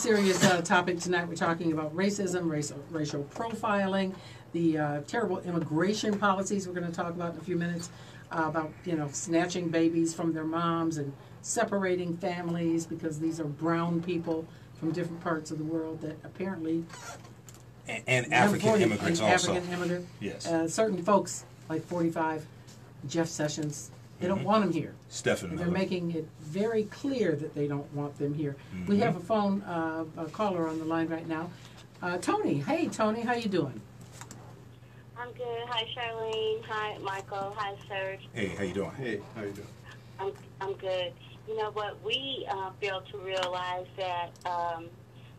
Serious topic tonight. We're talking about racism, racial profiling, the terrible immigration policies we're going to talk about in a few minutes, about, you know, snatching babies from their moms and separating families because these are brown people from different parts of the world that apparently... And African immigrants also. African immigrants. Yes. Certain folks, like 45, Jeff Sessions, they don't want them here. Stephen They're making it very clear that they don't want them here. We have a phone a caller on the line right now. Tony. Hey, Tony. How you doing? I'm good. Hi, Charlene. Hi, Michael. Hi, Serge. Hey, how you doing? Hey, how you doing? I'm good. You know what? We fail to realize that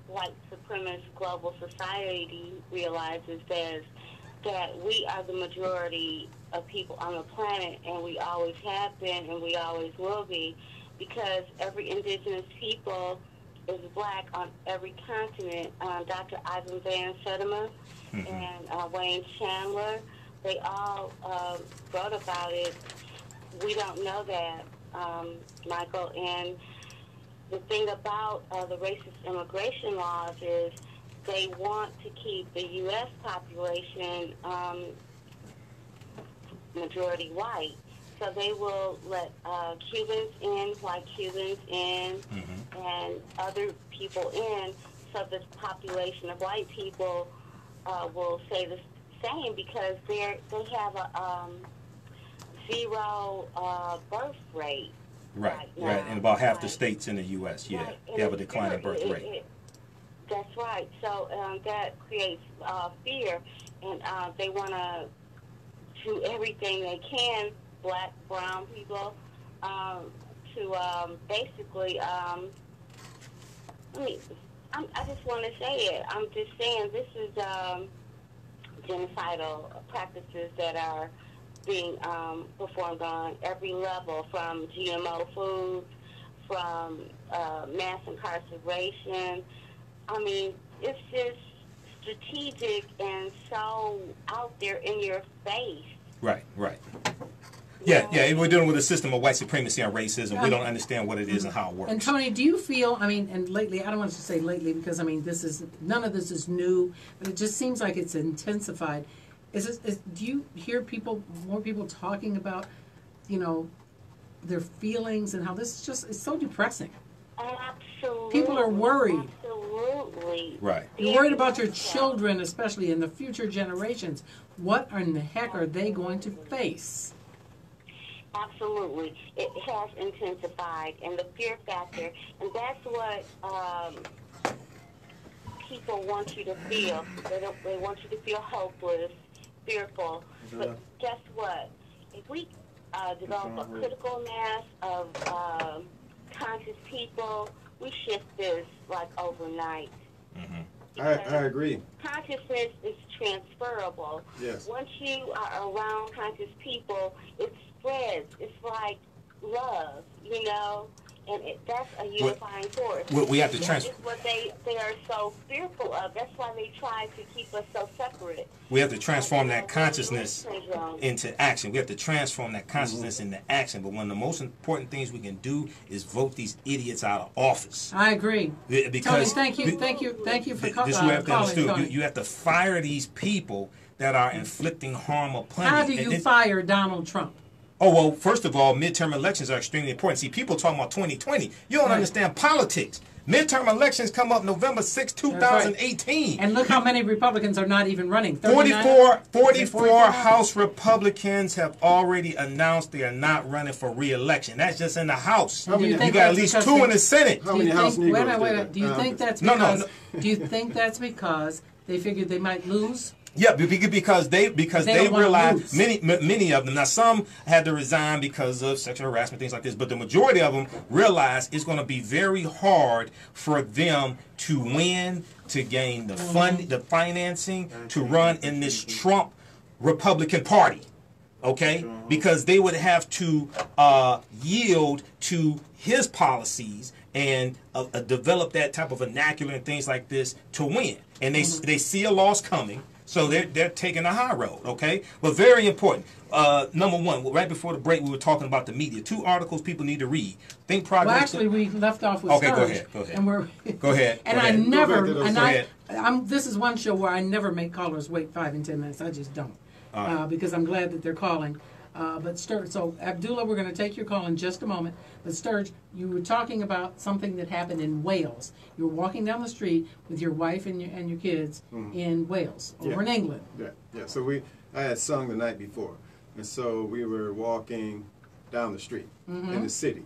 white supremacist global society realizes that we are the majority of people on the planet, and we always have been, and we always will be, because every indigenous people is black on every continent. Dr. Ivan Van Sertima and Wayne Chandler, they all wrote about it. We don't know that, Michael. And the thing about the racist immigration laws is they want to keep the U.S. population majority white. So they will let Cubans in, white Cubans in, and other people in, so the population of white people will stay the same because they have a zero birth rate. Right. And about half the states in the U.S., they have a declining birth rate. That's right. So that creates fear, and they want to do everything they can, black, brown people, to basically, I just want to say it. I'm just saying this is genocidal practices that are being performed on every level, from GMO foods, from mass incarceration. I mean, it's just strategic and so out there in your face. Right. Yeah, we're dealing with a system of white supremacy and racism. We don't understand what it is and how it works. And Tony, do you feel, I mean, and lately, I don't want to say lately because, I mean, none of this is new, but it just seems like it's intensified. Do you hear more people talking about, you know, their feelings and how this is just, it's so depressing? Absolutely. People are worried. Absolutely. Right. You're worried about your children, especially in the future generations. What in the heck are they going to face? Absolutely. It has intensified, and the fear factor, and that's what people want you to feel. They want you to feel hopeless, fearful. But guess what? If we develop a critical mass of conscious people, we shift this like overnight. I agree. Consciousness is transferable. Yes. Once you are around conscious people, it spreads. It's like love, you know, and that's a unifying force. We have to That's what they are so fearful of. That's why they try to keep us so separate. We have to transform that consciousness into action. We have to transform that consciousness into action. But one of the most important things we can do is vote these idiots out of office. I agree. Because Tony, thank you for calling. This is what you have to understand. You have to fire these people that are inflicting harm upon you. How do you fire Donald Trump? Oh, well, first of all, midterm elections are extremely important. See, people talking about 2020. You don't understand politics. Midterm elections come up November 6, 2018. Right. And look how many Republicans are not even running. 44 House Republicans have already announced they are not running for re-election. That's just in the House. You got at least 2 in the Senate. How many House Negroes? Wait a minute. Do you think that's because? Do you think that's because they figured they might lose? Yeah, because they realized many of them. Now, some had to resign because of sexual harassment, things like this. But the majority of them realized it's going to be very hard for them to win, to gain the the financing, to run in this Trump Republican Party. Okay, because they would have to yield to his policies and develop that type of vernacular and things like this to win. And they see a loss coming. So they're taking the high road, okay? But very important. Number one, right before the break, we were talking about the media. 2 articles people need to read. Think Progress. Well, actually, we left off with Okay, Sturge. go ahead. And we're go ahead. And go I ahead. never, Go and ahead. this is one show where I never make callers wait 5 and 10 minutes. I just don't, because I'm glad that they're calling. But Sturge, so Abdullah, we're going to take your call in just a moment. But Sturge, you were talking about something that happened in Wales. You were walking down the street with your wife and your kids in Wales, over in England. Yeah. So I had sung the night before, and so we were walking down the street in the city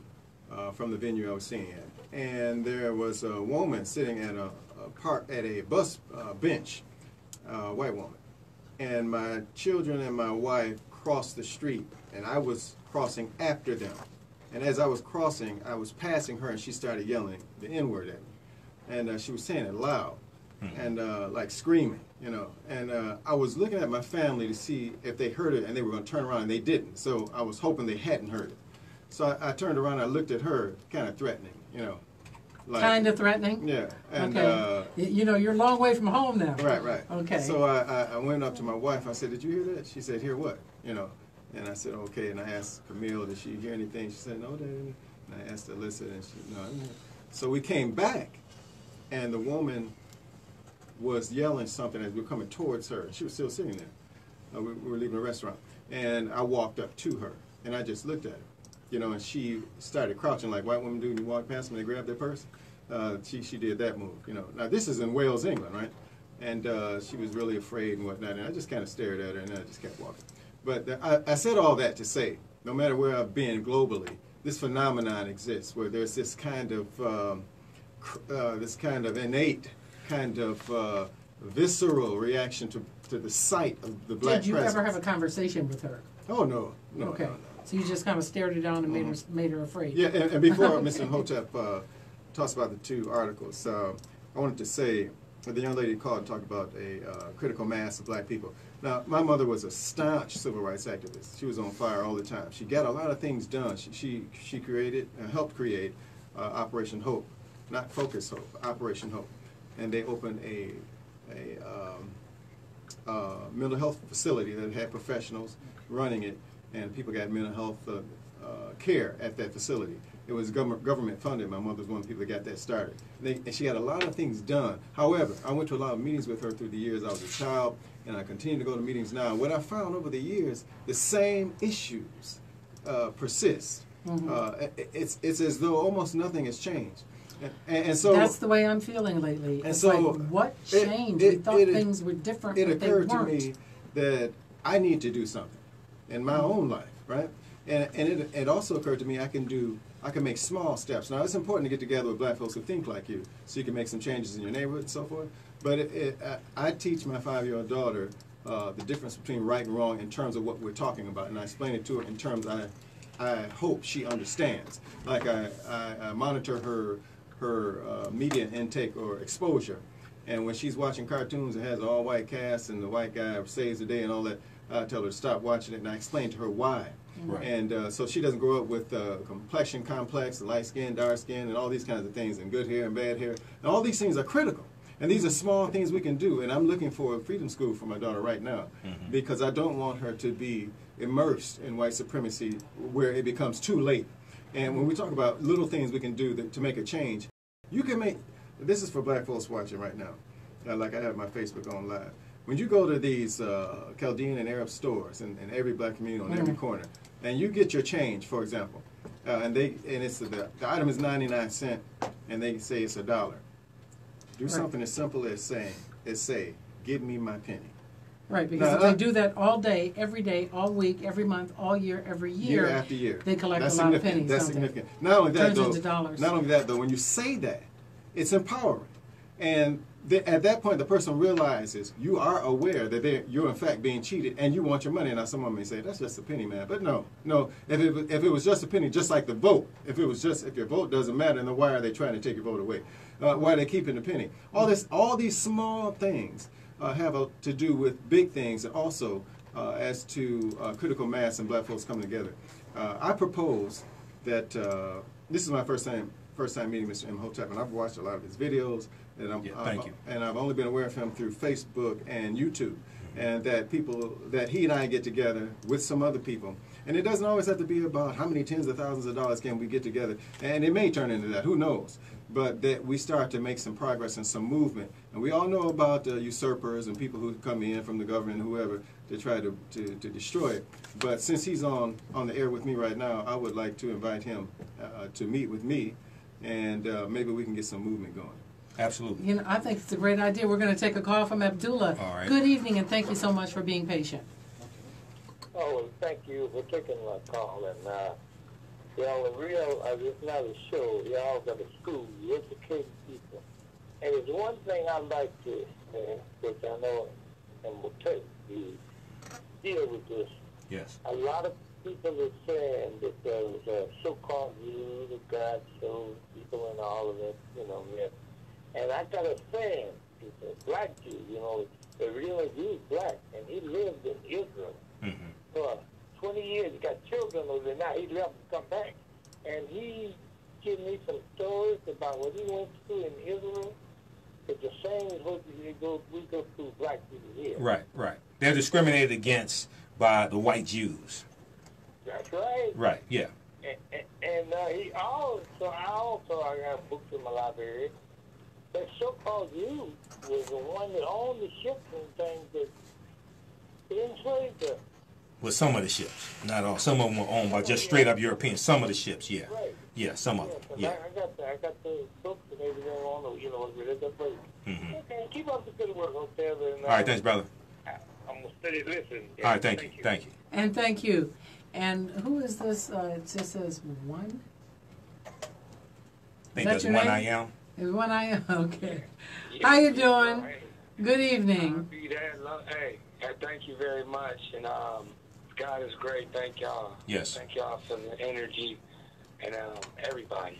from the venue I was singing at, and there was a woman sitting at a bus bench, a white woman, and my children and my wife crossed the street, and I was crossing after them. And as I was crossing, I was passing her, and she started yelling the N-word at me. And she was saying it loud, and like screaming, you know. And I was looking at my family to see if they heard it, and they were going to turn around, and they didn't. So I was hoping they hadn't heard it. So I turned around, and I looked at her, kind of threatening, you know. Like, kind of threatening? Yeah. And, okay. You know, you're a long way from home now. Right. Okay. So I went up to my wife. I said, "Did you hear that?" She said, "Hear what?" You know. And I said, "Okay." And I asked Camille, "Did she hear anything?" She said, "No, Daddy." And I asked Alyssa, and she, "No." So we came back, and the woman was yelling something as we were coming towards her. She was still sitting there. We were leaving the restaurant. And I walked up to her, and I just looked at her. You know, and she started crouching like white women do when you walk past them and they grab their purse. She did that move, you know. Now, this is in Wales, England, right? And she was really afraid and whatnot, and I just kind of stared at her, and I just kept walking. But I said all that to say, no matter where I've been globally, this phenomenon exists where there's this kind of innate, kind of visceral reaction to the sight of the black presence. Did you ever have a conversation with her? Oh, no. Okay. No. So you just kind of stared her down and made her afraid. Yeah, and before Mr. Imhotep talks about the 2 articles, I wanted to say, the young lady called and talked about a critical mass of black people. Now, my mother was a staunch civil rights activist. She was on fire all the time. She got a lot of things done. She created, helped create Operation Hope, not Focus Hope, Operation Hope. And they opened a mental health facility that had professionals running it, and people got mental health care at that facility. It was government funded. My mother was one of the people that got that started. And she had a lot of things done. However, I went to a lot of meetings with her through the years. I was a child, and I continue to go to meetings now. What I found over the years, the same issues persist. It's as though almost nothing has changed. And so that's the way I'm feeling lately. And it's so like, what changed? We thought things were different, it but they occurred weren't. to me that I need to do something in my own life, right? And it also occurred to me I can make small steps. Now, it's important to get together with black folks who think like you, so you can make some changes in your neighborhood and so forth. But I teach my 5-year-old daughter the difference between right and wrong in terms of what we're talking about, and I explain it to her in terms I hope she understands. Like I monitor her media intake or exposure, and when she's watching cartoons that has an all-white cast and the white guy saves the day and all that, I tell her to stop watching it, and I explain to her why. Right. And so she doesn't grow up with complexion complex, light skin, dark skin, and all these kinds of things, and good hair and bad hair. And all these things are critical. And these are small things we can do. And I'm looking for a freedom school for my daughter right now, because I don't want her to be immersed in white supremacy where it becomes too late. And when we talk about little things we can do to make a change, you can make, this is for black folks watching right now, like I have my Facebook on live. When you go to these Chaldean and Arab stores in every black community on every corner, and you get your change, for example, and it's the item is 99 cents, and they say it's $1. Do something as simple as say, "Give me my penny." Right, because if they do that all day, every day, all week, every month, all year, every year, year after year, they collect a lot of pennies. That's significant. Not only that, turns into dollars. Not only that, though, when you say that, it's empowering, and at that point, the person realizes you are aware that you're in fact being cheated, and you want your money. Now, someone may say that's just a penny, man, but no. If it was just a penny, just like the vote, if your vote doesn't matter, then why are they trying to take your vote away? Why are they keeping the penny? All these small things have to do with big things, and also as to critical mass and black folks coming together. I propose that this is my first time meeting Mr. Imhotep, and I've watched a lot of his videos. Thank you. And I've only been aware of him through Facebook and YouTube, and that he and I get together with some other people. And it doesn't always have to be about how many tens of thousands of dollars can we get together, and it may turn into that, who knows. But that we start to make some progress and some movement. And we all know about usurpers and people who come in from the government and whoever to try to destroy it. But since he's on the air with me right now, I would like to invite him to meet with me, and maybe we can get some movement going. Absolutely. You know, I think it's a great idea. We're going to take a call from Abdullah. All right. Good evening, and thank you so much for being patient. Oh, well, thank you for taking my call. And, it's not a show. Y'all got a school. You educate people. And there's one thing I'd like to say, which I know and will take you deal with this. Yes. A lot of people are saying that there's so-called view that God shows people and all of that, myth. And I got a friend, he's a black Jew, the real Jew is black, and he lived in Israel for 20 years. He got children over there now. He left to come back. And he gave me some stories about what he went through in Israel. It's the same as what we go through black people here. Right. They're discriminated against by the white Jews. That's right. Right, yeah. And I got books in my library. That so-called Jew was the one that owned the ships and things that enslaved them. With some of the ships, not all. Some of them were owned by just straight up Europeans. Some of the ships, yeah. Right. Yeah, some of them, yeah. I got the books and everything on them, Okay, keep up the good work, okay? All right, thanks, brother. I'm going to steady listen. All right, thank you. And thank you. And who is this? It just says one? I think that's one I am. Is one I am? Okay. How you doing? Good evening. Hey, thank you very much. And God is great. Thank y'all. Yes. Thank y'all for the energy and everybody.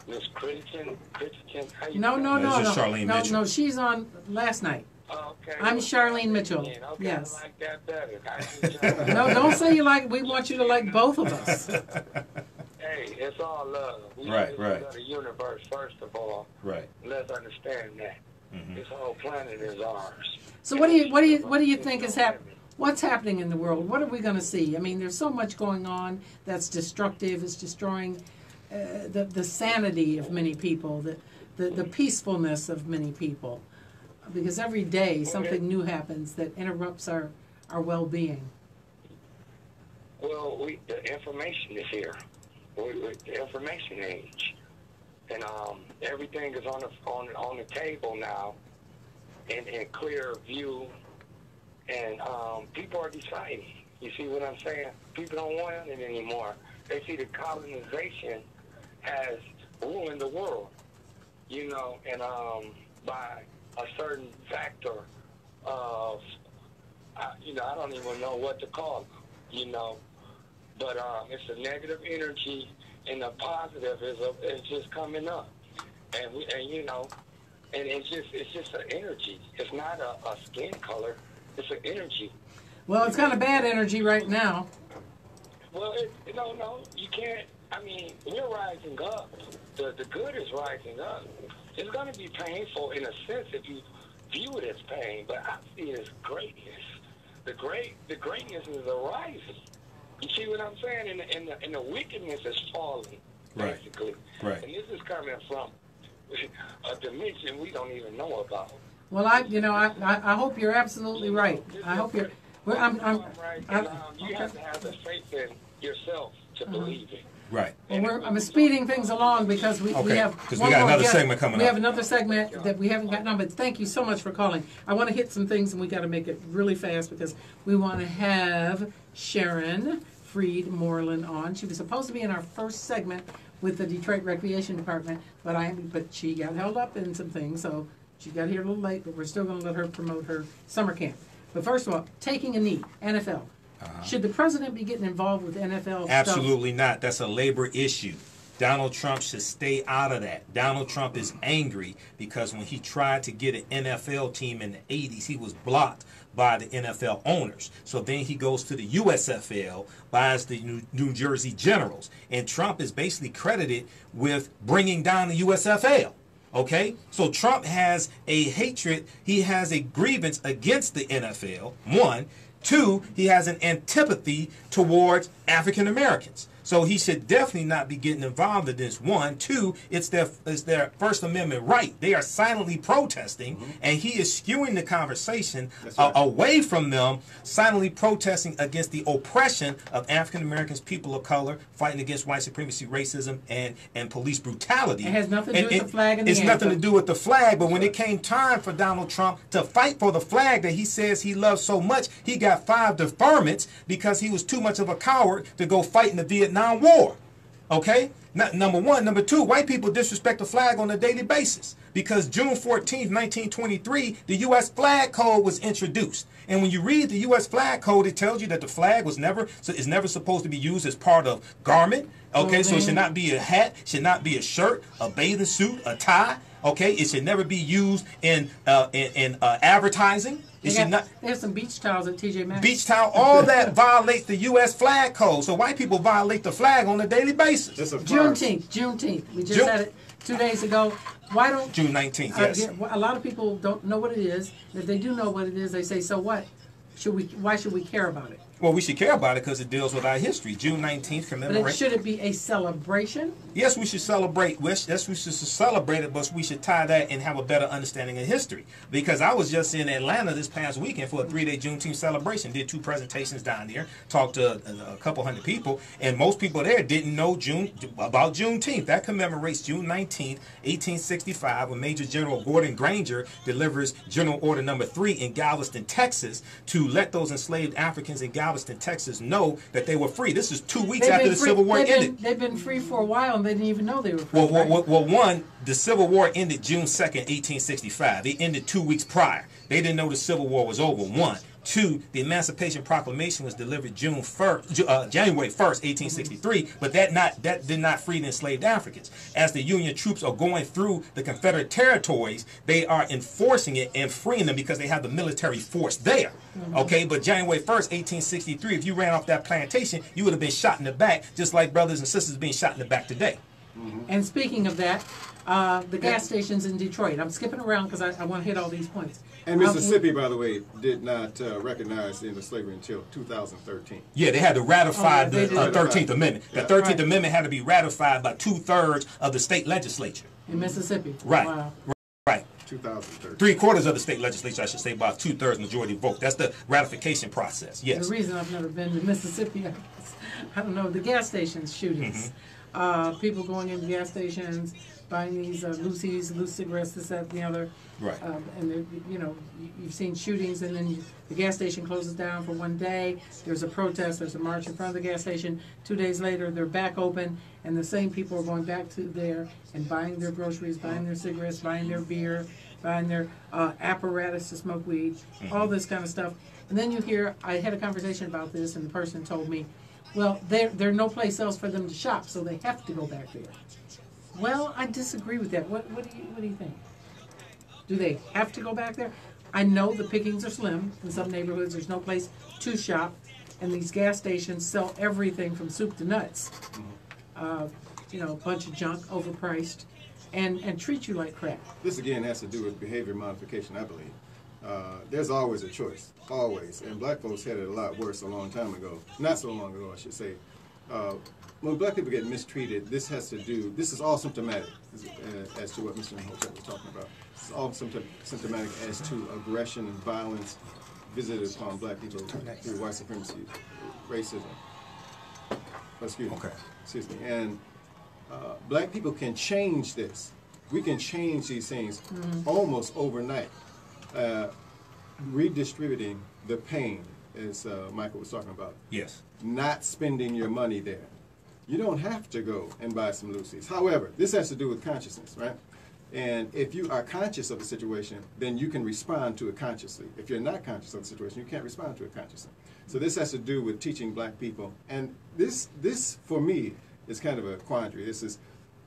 Miss Christian, how you doing? No. This is Charlene Mitchell. No, she's on last night. Oh, okay. I'm Charlene Mitchell. Okay, Yes. I like that better. No, don't say you like. We want you to like both of us. Hey, it's all love. We Right. love the universe, first of all. Right. Let's understand that. This whole planet is ours. So what do you think is happening? What's happening in the world? What are we going to see? I mean, there's so much going on that's destructive. It's destroying the sanity of many people, the peacefulness of many people, because every day something new happens that interrupts our well-being. Well, the information is here. We're the information age, and everything is on the table now, in clear view. And people are deciding. You see what I'm saying? People don't want it anymore. They see the colonization as ruling the world, and by a certain factor of, I don't even know what to call them, But it's a negative energy, and the positive is just coming up, and it's just an energy. It's not a skin color. It's an energy. Well, it's kind of bad energy right now. Well, no, you can't. I mean, we're rising up. The good is rising up. It's going to be painful in a sense if you view it as pain, but I see it as greatness. The greatness is arising. You see what I'm saying? And the wickedness is falling, basically. Right. And this is coming from a dimension we don't even know about. Well, I hope you're absolutely right. I hope you're. Well, you have to have the faith in yourself to believe it. Right. Well, I'm speeding things along because we have because we got another segment coming up. We have another segment that we haven't gotten on, but thank you so much for calling. I want to hit some things, and we got to make it really fast because we want to have Sharon Freed Moreland on. She was supposed to be in our first segment with the Detroit Recreation Department, but she got held up in some things, so she got here a little late, but we're still going to let her promote her summer camp. But first of all, taking a knee, NFL. Should the president be getting involved with NFL Absolutely not. That's a labor issue. Donald Trump should stay out of that. Donald Trump is angry because when he tried to get an NFL team in the 80s, he was blocked by the NFL owners. So then he goes to the USFL, buys the New Jersey Generals. And Trump is basically credited with bringing down the USFL. Okay, so Trump has a hatred, he has a grievance against the NFL, one. Two, he has an antipathy towards African Americans. So he should definitely not be getting involved in this. One. Two, it's their First Amendment right. They are silently protesting, and he is skewing the conversation away from them, silently protesting against the oppression of African Americans, people of color, fighting against white supremacy, racism, and police brutality. It has nothing to do with the flag and the It's nothing to do with the flag, but when it came time for Donald Trump to fight for the flag that he says he loves so much, he got 5 deferments because he was too much of a coward to go fight in the Vietnam War. Okay? Number one. Number two, white people disrespect the flag on a daily basis because June 14th, 1923, the U.S. flag code was introduced. And when you read the U.S. flag code, it tells you that the flag is never supposed to be used as part of garment. Okay, so it should not be a hat, should not be a shirt, a bathing suit, a tie. Okay, it should never be used in advertising. They have some beach towels at TJ Maxx. Beach towel, all that violates the U.S. flag code. So white people violate the flag on a daily basis. Juneteenth. We just had it 2 days ago. Why don't June 19th? Yes. A lot of people don't know what it is. If they do know what it is, they say, "So what? Why should we care about it?" Well, we should care about it because it deals with our history. June 19th commemoration. But should it be a celebration? Yes, we should celebrate. Yes, we should celebrate it, but we should tie that and have a better understanding of history. Because I was just in Atlanta this past weekend for a 3-day Juneteenth celebration. Did 2 presentations down there. Talked to a couple hundred people, and most people there didn't know about Juneteenth. That commemorates June 19th, 1865, when Major General Gordon Granger delivers General Order Number 3 in Galveston, Texas, to let those enslaved Africans in Galveston, Texas know that they were free. This is 2 weeks after the Civil War ended. They've been free for a while and they didn't even know they were free. Well, one, the Civil War ended June 2nd, 1865. It ended 2 weeks prior. They didn't know the Civil War was over, one. Two, the Emancipation Proclamation was delivered January 1st, 1863, but that did not free the enslaved Africans. As the Union troops are going through the Confederate territories, they are enforcing it and freeing them because they have the military force there. Okay, but January 1st, 1863, if you ran off that plantation, you would have been shot in the back, just like brothers and sisters being shot in the back today. And speaking of that, the gas stations in Detroit. I'm skipping around because I want to hit all these points. And Mississippi, by the way, did not recognize the end of slavery until 2013. Yeah, they had to ratify the 13th Amendment. The 13th Amendment had to be ratified by 2/3 of the state legislature. In Mississippi. Right. Wow. Right. 2013. 3/4 of the state legislature, I should say, about 2/3 majority vote. That's the ratification process. Yes. The reason I've never been to Mississippi, I don't know, the gas stations shootings. People going into gas stations, buying these loose cigarettes, this, that, and the other. Right. And you've seen shootings, and then the gas station closes down for one day. There's a protest. There's a march in front of the gas station. 2 days later, they're back open, and the same people are going back to there and buying their groceries, buying their cigarettes, buying their beer, buying their apparatus to smoke weed, all this kind of stuff. And then you hear, I had a conversation about this, and the person told me, well, there's no place else for them to shop, so they have to go back there. Well, I disagree with that. What do you think? Do they have to go back there? I know the pickings are slim. In some neighborhoods, there's no place to shop, and these gas stations sell everything from soup to nuts. A bunch of junk, overpriced, and treat you like crap. This again has to do with behavior modification, I believe. There's always a choice, always. And black folks had it a lot worse a long time ago. Not so long ago, I should say. When black people get mistreated, this is all symptomatic as to what Mr. Imhotep was talking about. It's all symptomatic as to aggression and violence visited upon black people through white supremacy, racism. Excuse me. Okay. Excuse me. And black people can change this. We can change these things almost overnight. Redistributing the pain, as Michael was talking about. Yes. Not spending your money there. You don't have to go and buy some loosies. However, this has to do with consciousness, right? And if you are conscious of the situation, then you can respond to it consciously. If you're not conscious of the situation, you can't respond to it consciously. So this has to do with teaching black people. And this for me, is kind of a quandary. This is,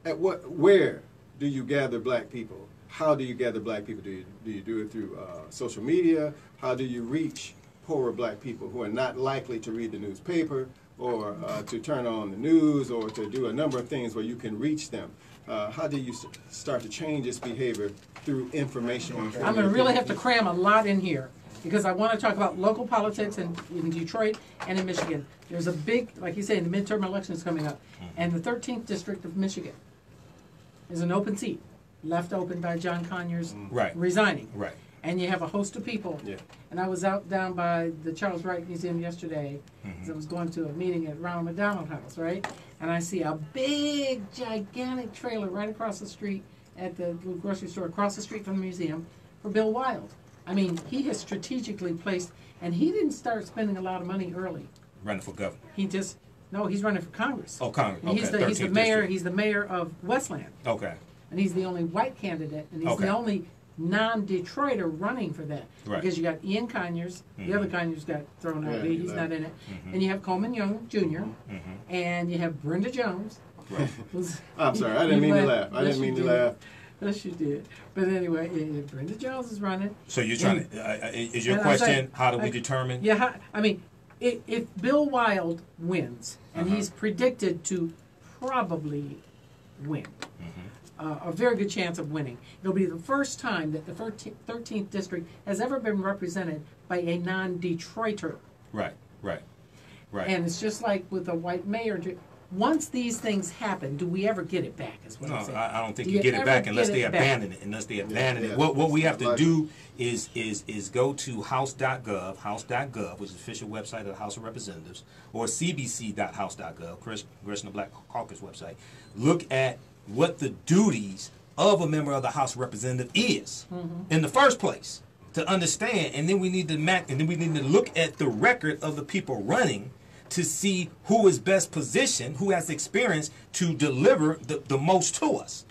where do you gather black people? How do you gather black people? Do you do it through social media? How do you reach poorer black people who are not likely to read the newspaper or to turn on the news or to do a number of things where you can reach them? how do you start to change this behavior through information? I'm going to really have to cram a lot in here because I want to talk about local politics in Detroit and in Michigan. There's a big, like you say, the midterm elections coming up, and the 13th district of Michigan is an open seat, left open by John Conyers resigning. Right. And you have a host of people. Yeah. And I was out down by the Charles Wright Museum yesterday, as I was going to a meeting at Ronald McDonald House, right? And I see a big, gigantic trailer right across the street at the little grocery store across the street from the museum for Bill Wild. I mean, he has strategically placed, and he didn't start spending a lot of money early. Running for governor. He just, no, he's running for Congress. Oh, Congress. And Okay. he's the mayor. District. He's the mayor of Westland, Okay. and he's the only white candidate, and he's Okay. the only non-Detroiter running for that. Right. Because you got Ian Conyers, the other Conyers got thrown out. Yeah, He's not in it. And you have Coleman Young Jr. And you have Brenda Jones. Right. I'm sorry, I didn't mean to laugh. I didn't mean to laugh. Yes, you did. But anyway, Brenda Jones is running. So you're trying to, is your And I'm question, saying, how do we determine? Yeah, I mean, if Bill Wild wins, and he's predicted to probably win, a very good chance of winning, it'll be the first time that the 13th district has ever been represented by a non-Detroiter. Right. And it's just like with a white mayor. Once these things happen, do we ever get it back? Is what No, I'm saying. I don't think Do you get it ever back unless get they it back? abandon it. Unless they abandon Yeah. it. What we have to Like- do is go to house.gov, which is the official website of the House of Representatives, or cbc.house.gov, Congressional Black Caucus website. Look at what the duties of a member of the House of Representatives is in the first place to understand, and then we need to look at the record of the people running to see who is best positioned, who has experience to deliver the most to us.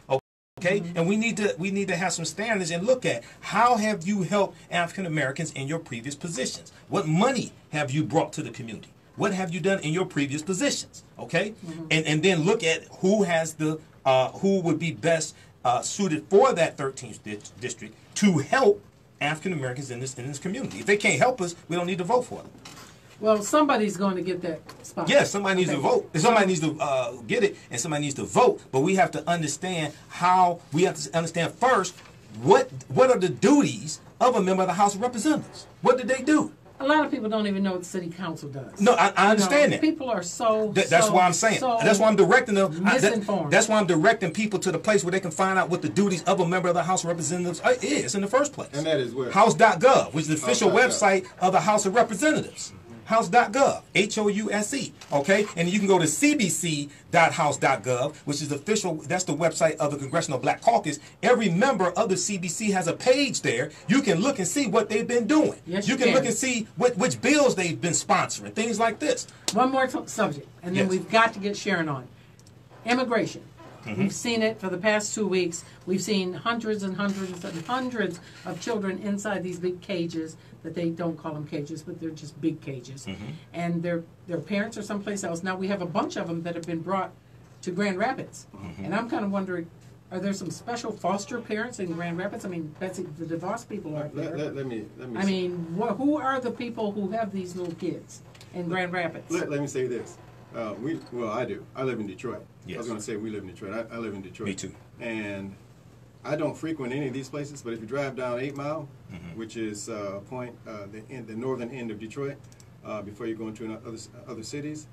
Okay, and we need to have some standards and look at how have you helped African Americans in your previous positions? What money have you brought to the community? What have you done in your previous positions? Okay, and then look at who has who would be best suited for that 13th district to help African Americans in this community. If they can't help us, we don't need to vote for them. Well, somebody's going to get that spot. Yes, somebody needs to vote. Somebody needs to get it, and somebody needs to vote. But we have to understand first what are the duties of a member of the House of Representatives. What do they do? A lot of people don't even know what the city council does. No, I understand that. People are That's why I'm saying. That's why I'm directing them. Misinformed. That's why I'm directing people to the place where they can find out what the duties of a member of the House of Representatives is in the first place. And that is where? House.gov, which is the official House.gov. website of the House of Representatives. House.gov, HOUSE, okay? And you can go to cbc.house.gov, which is that's the website of the Congressional Black Caucus. Every member of the CBC has a page there. You can look and see what they've been doing. Yes, you you can can. look and see which bills they've been sponsoring, things like this. One more subject, and then Yes. we've got to get Sharon on. Immigration. We've seen it for the past 2 weeks. We've seen hundreds and hundreds and hundreds of children inside these big cages that they don't call them cages, but they're just big cages. And their parents are someplace else. Now we have a bunch of them that have been brought to Grand Rapids. And I'm kind of wondering, are there some special foster parents in Grand Rapids? I mean, Betsy, the DeVos people are there. Let me. I mean, who are the people who have these little kids in Grand Rapids? Let me say this. I do. I live in Detroit. Yes. I was going to say we live in Detroit. I live in Detroit. Me too. And I don't frequent any of these places, but if you drive down 8 Mile, which is a point, the northern end of Detroit, before you go into other cities,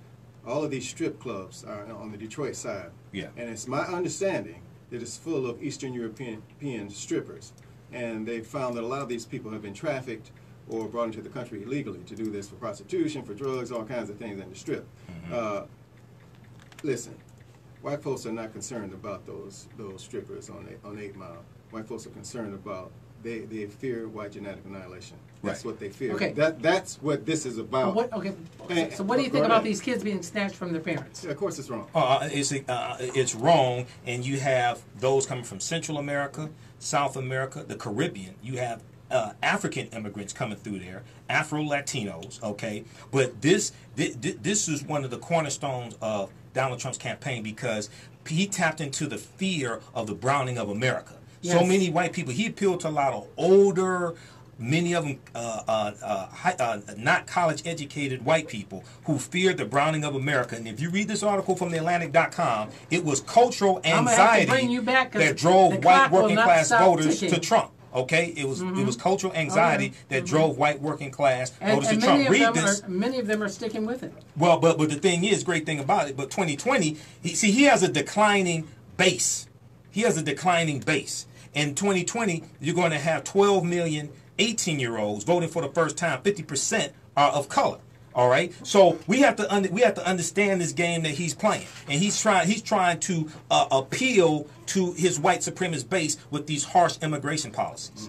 all of these strip clubs are on the Detroit side. Yeah. And it's my understanding that it's full of Eastern European strippers. And they found that a lot of these people have been trafficked or brought into the country illegally to do this for prostitution, for drugs, all kinds of things in the strip. Listen, white folks are not concerned about those strippers on 8 Mile. White folks are concerned about they fear white genetic annihilation. That's Right. what they fear. Okay. That's what this is about. So what do you think about these kids being snatched from their parents? Yeah, of course it's wrong. It's wrong, and you have those coming from Central America, South America, the Caribbean. You have African immigrants coming through there, Afro-Latinos, okay? But this is one of the cornerstones of Donald Trump's campaign because he tapped into the fear of the browning of America. Yes. So many white people. He appealed to a lot of older, many of them not college-educated white people who feared the browning of America. And if you read this article from theatlantic.com, it was cultural anxiety that drove white working class voters to Trump. Okay, it was cultural anxiety that drove white working class voters to Trump. Many of them are sticking with it. Well, but the thing is, great thing about it, but 2020, he has a declining base. He has a declining base. In 2020, you're going to have 12 million 18-year-olds voting for the first time. 50% are of color. All right, so we have to understand this game that he's playing, and he's trying to appeal to his white supremacist base with these harsh immigration policies.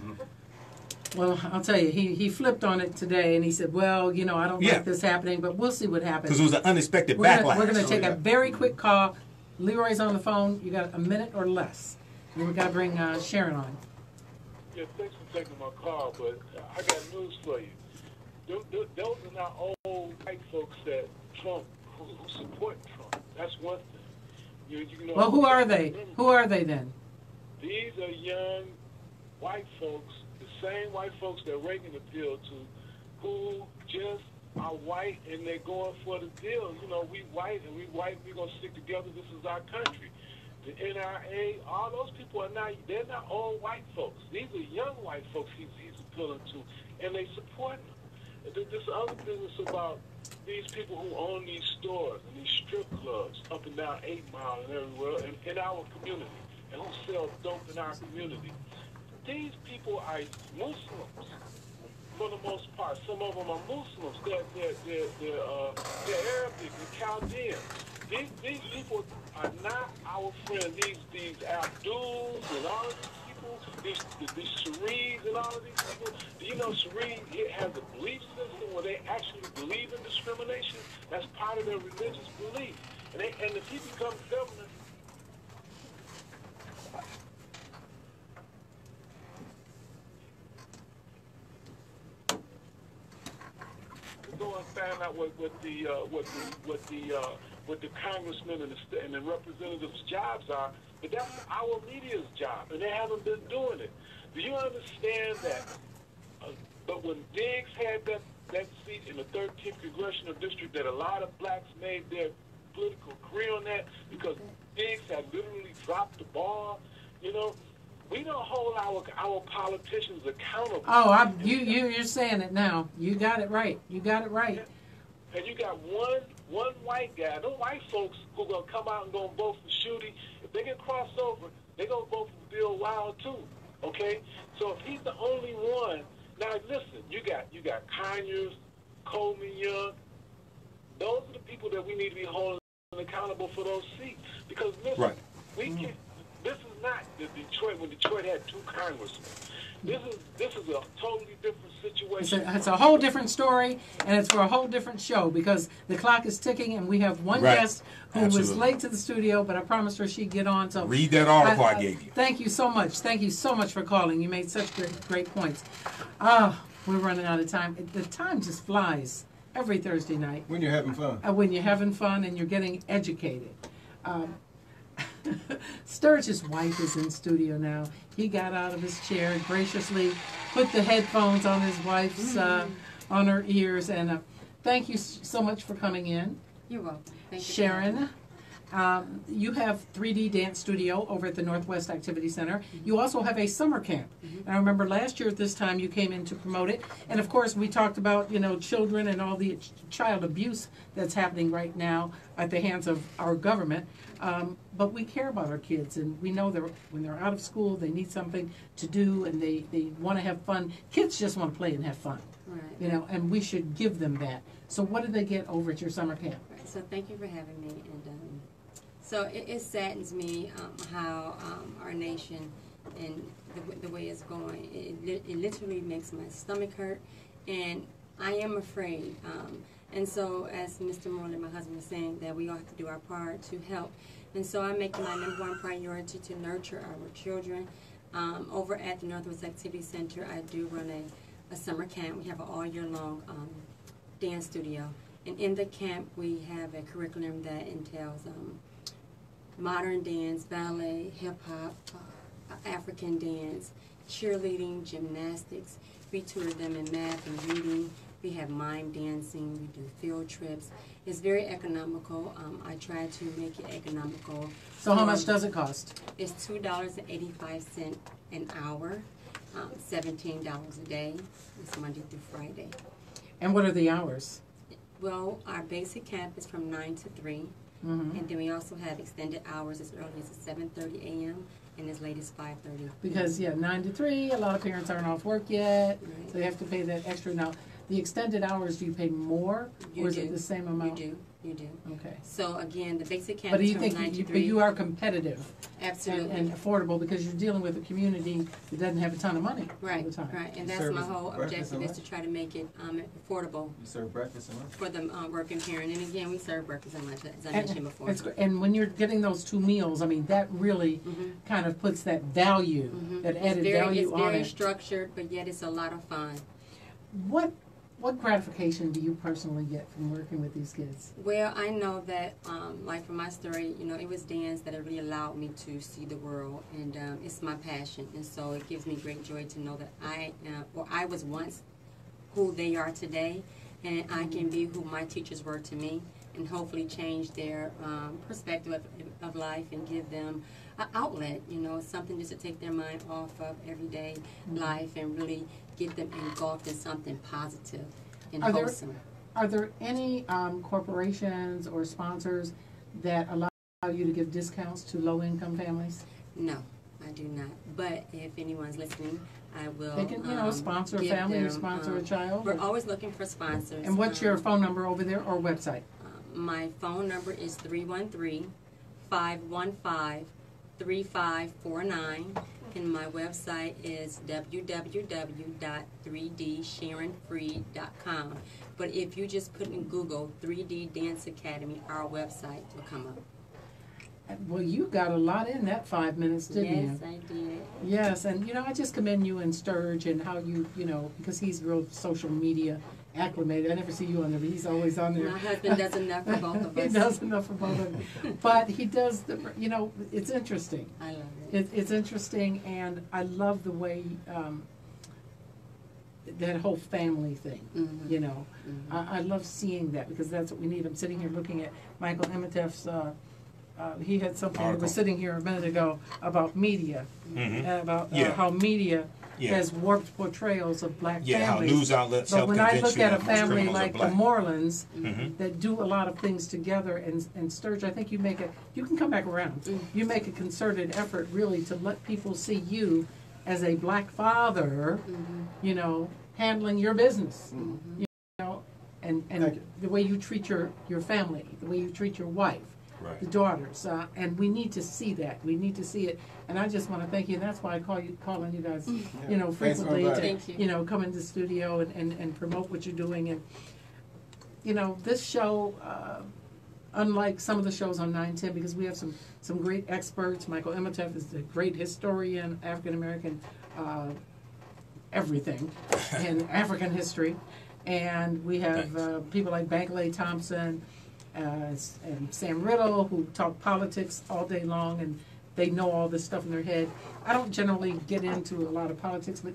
Well, I'll tell you, he flipped on it today, and he said, well, you know, I don't like this happening, but we'll see what happens. Because it was an unexpected backlash. We're going to take a very quick call. Leroy's on the phone. You got a minute or less. Then we got to bring Sharon on. Yeah, thanks for taking my call, but I got news for you. Those are not old white folks that Trump, who support Trump. That's one thing. You know, well, who are they? Who are they then? These are young white folks, the same white folks that Reagan appealed to, who just are white and they're going for the deal. You know, we white, we're going to stick together. This is our country. The NRA, all those people they're not old white folks. These are young white folks he's appealing to, and they support him. This other business about these people who own these stores and these strip clubs up and down 8 Mile and everywhere in our community, and who sell dope in our community. These people are Muslims for the most part. Some of them are Muslims. They're Arabic and Chaldean. These people are not our friends. These Abduls and all of these people, these Sharees and all of these people. Do you know Sharee has a belief system where they actually believe in discrimination? That's part of their religious belief. And if he becomes governor, go and find out what the congressmen and the representatives' jobs are. But that's our media's job, and they haven't been doing it. Do you understand that? But when Diggs had that seat in the 13th congressional district, that a lot of blacks made their political career on that because Diggs had literally dropped the ball. You know, we don't hold our politicians accountable. Oh, you're saying it now. You got it right. You got it right. And you got one white guy. Those white folks who are gonna come out and gonna vote for Schuette, if they get crossed over, they're gonna vote for Bill Wild too. Okay? So if he's the only one, now listen, you got Conyers, Coleman Young. Those are the people that we need to be holding accountable for those seats. Because listen, we can't. This is not the Detroit when Detroit had 2 congressmen. This is a totally different situation. It's a whole different story, and it's for a whole different show because the clock is ticking, and we have one guest who was late to the studio, but I promised her she'd get on. So read that article I gave you. Thank you so much. Thank you so much for calling. You made such great points. We're running out of time. The time just flies every Thursday night. When you're having fun. When you're having fun and you're getting educated. Sturge's wife is in studio now. He got out of his chair and graciously put the headphones on his wife's on her ears. And thank you so much for coming in. You're welcome. Thank you, Sharon. You have 3D Dance Studio over at the Northwest Activity Center. You also have a summer camp. And I remember last year at this time you came in to promote it. And of course we talked about, you know, children and all the child abuse that's happening right now at the hands of our government. But we care about our kids, and we know that when they're out of school, they need something to do, and they want to have fun. Kids just want to play and have fun, you know, and we should give them that. So what did they get over at your summer camp? Right, so thank you for having me. And so it saddens me how our nation and the way it's going. It literally makes my stomach hurt, and I am afraid. And so, as Mr. Morley, my husband, was saying, that we all have to do our part to help. And so I make my #1 priority to nurture our children. Over at the Northwest Activity Center, I do run a summer camp. We have an all-year-long dance studio. And in the camp, we have a curriculum that entails modern dance, ballet, hip-hop, African dance, cheerleading, gymnastics. We tutor them in math and reading. We have mime dancing. We do field trips. It's very economical. I try to make it economical. So how much does it cost? It's $2.85 an hour, $17 a day. It's Monday through Friday. And what are the hours? Well, our basic camp is from 9 to 3. And then we also have extended hours as early as 7:30 a.m. and as late as 5:30. Because, 9 to 3, a lot of parents aren't off work yet, Right. so they have to pay that extra. Now, the extended hours, do you pay more, or is it the same amount? You do. Okay. So again, the basic camp But do is you from think 9 to but 3. you are competitive Absolutely. and affordable because you're dealing with a community that doesn't have a ton of money Right, all the time. right, and You that's serve my as whole breakfast and objective is to try to make it affordable You serve breakfast and lunch? for the working parent. And again, we serve breakfast and lunch, as I And, mentioned before. and when you're getting those 2 meals, I mean, that really kind of puts that value, that added value It's on very it. structured, but yet it's a lot of fun. What gratification do you personally get from working with these kids? Well, I know that, like for my story, it was dance that really allowed me to see the world, and it's my passion, and so it gives me great joy to know that I was once who they are today, and I can be who my teachers were to me, and hopefully change their perspective of life and give them an outlet, something just to take their mind off of everyday life and really get them engulfed in something positive and wholesome. Are there any corporations or sponsors that allow you to give discounts to low-income families? No, I do not. But if anyone's listening, I will. They can, sponsor a family or sponsor a child. We're always looking for sponsors. And what's your phone number over there or website? My phone number is 313-515-3549, and my website is www.3dsharonfreed.com. But if you just put in Google 3D Dance Academy, our website will come up. Well, you got a lot in that 5 minutes, didn't you? Yes, I did. Yes, and I just commend you and Sturge and how you, because he's real social media acclimated. I never see you on there, but he's always on there. My husband does enough for both of us. He does enough for both of us. But he does, it's interesting. I love it. It's interesting, and I love the way that whole family thing, I love seeing that because that's what we need. I'm sitting here looking at Michael Imhotep's he had something that was sitting here a minute ago about media, about how media has warped portrayals of black families. How news outlets but help when I convince look you at a that most family criminals are like the black. Morelands that do a lot of things together, and Sturge, I think you can come back around. You make a concerted effort really to let people see you as a black father, handling your business, and the way you treat your family, the way you treat your wife. Right. The daughters, and we need to see that. We need to see it, and I just want to thank you. And that's why I call on you guys, frequently to, come into the studio and promote what you're doing. And this show, unlike some of the shows on 910, because we have some great experts. Michael Imhotep is the great historian, African American, everything in African history, and we have people like Bankley Thompson. And Sam Riddle, who talk politics all day long, and they know all this stuff in their head. I don't generally get into a lot of politics, but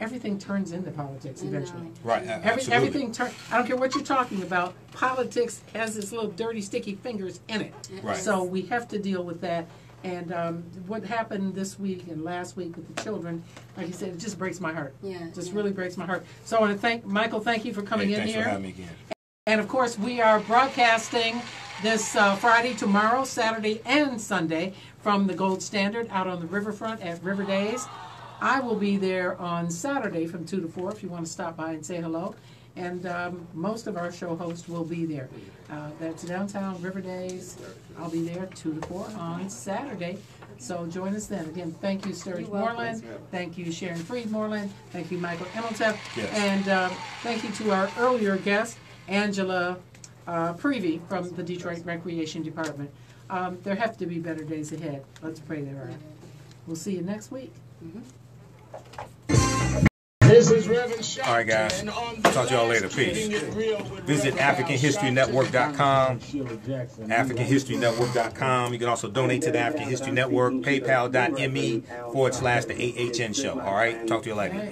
everything turns into politics eventually. Right, absolutely. Everything turns. I don't care what you're talking about. Politics has its little dirty, sticky fingers in it. Right. So we have to deal with that. And what happened this week and last week with the children, like you said, it just breaks my heart. Just really breaks my heart. So I want to thank Michael. Thank you for coming in here. Thanks for having me again. And, of course, we are broadcasting this Friday, tomorrow, Saturday, and Sunday from the Gold Standard out on the riverfront at River Days. I will be there on Saturday from 2 to 4 if you want to stop by and say hello. And most of our show hosts will be there. That's downtown River Days. I'll be there 2 to 4 on Saturday. So join us then. Again, thank you, Sturge Moreland. Thank you, Sharon Freed Moreland. Thank you, Michael Imhotep. Yes. And thank you to our earlier guest, Angela Prevey from the Detroit Recreation Department. There have to be better days ahead. Let's pray there are. We'll see you next week. All right, guys. Talk to y'all later. Peace. Visit AfricanHistoryNetwork.com. AfricanHistoryNetwork.com. You can also donate to the African History Network. PayPal.me/the AHN show. All right. Talk to you later.